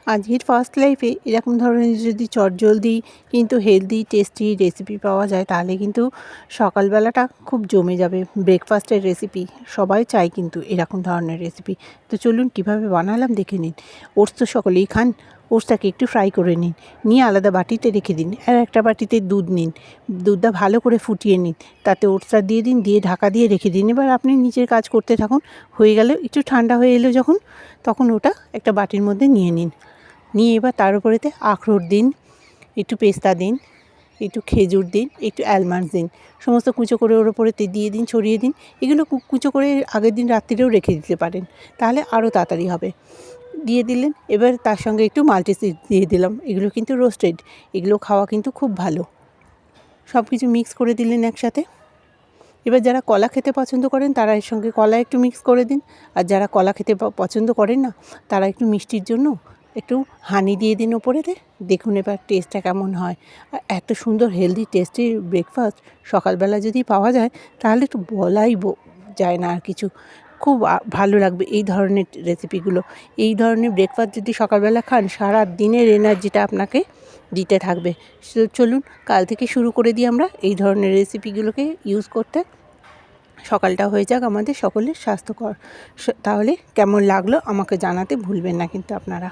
আজকের ফার্স্ট লাইফে এরকম ধরনের যদি চটজলদি কিন্তু হেলদি টেস্টি রেসিপি পাওয়া যায় তাহলে কিন্তু সকালবেলাটা খুব জমে যাবে। ব্রেকফাস্টের রেসিপি সবাই চায় কিন্তু এরকম ধরনের রেসিপি। তো চলুন কীভাবে বানালাম দেখে নিন। ওটস তো সকলেই খান। ওটসটাকে একটু ফ্রাই করে নিন, নিয়ে আলাদা বাটিতে রেখে দিন। আর একটা বাটিতে দুধ নিন, দুধটা ভালো করে ফুটিয়ে নিন, তাতে ওটসটা দিয়ে দিন, দিয়ে ঢাকা দিয়ে রেখে দিন। এবার আপনি নিজের কাজ করতে থাকুন। হয়ে গেলে একটু ঠান্ডা হয়ে এলো যখন, তখন ওটা একটা বাটির মধ্যে নিয়ে নিন। নিয়ে এবার তার উপরেতে আখরোট দিন, একটু পেস্তা দিন, একটু খেজুর দিন, একটু অ্যালমন্ডস দিন, সমস্ত কুচো করে ওর উপরেতে দিয়ে দিন, ছড়িয়ে দিন। এগুলো কুচো করে আগের দিন রাত্রিরেও রেখে দিতে পারেন, তাহলে আরও তাড়াতাড়ি হবে। দিয়ে দিলেন, এবার তার সঙ্গে একটু মাল্টিসিড দিয়ে দিলাম। এগুলো কিন্তু রোস্টেড, এগুলো খাওয়া কিন্তু খুব ভালো। সব কিছু মিক্স করে দিলেন একসাথে। এবার যারা কলা খেতে পছন্দ করেন তারা এর সঙ্গে কলা একটু মিক্স করে দিন, আর যারা কলা খেতে পছন্দ করেন না তারা একটু মিষ্টির জন্য একটু হানি দিয়ে দিন ওপরেতে। দেখুন এবার টেস্টটা কেমন হয়। আর এত সুন্দর হেলদি টেস্টি ব্রেকফাস্ট সকালবেলা যদি পাওয়া যায় তাহলে একটু বলাই যায় না আর কিছু। খুব ভালো লাগবে এই ধরনের রেসিপিগুলো। এই ধরনের ব্রেকফাস্ট যদি সকালবেলা খান, সারা দিনের এনার্জিটা আপনাকে দিতে থাকবে। চলুন কাল থেকে শুরু করে দিই আমরা এই ধরনের রেসিপিগুলোকে ইউজ করতে। সকালটা হয়ে যাক আমাদের সকলের স্বাস্থ্যকর। তাহলে কেমন লাগলো আমাকে জানাতে ভুলবেন না কিন্তু আপনারা।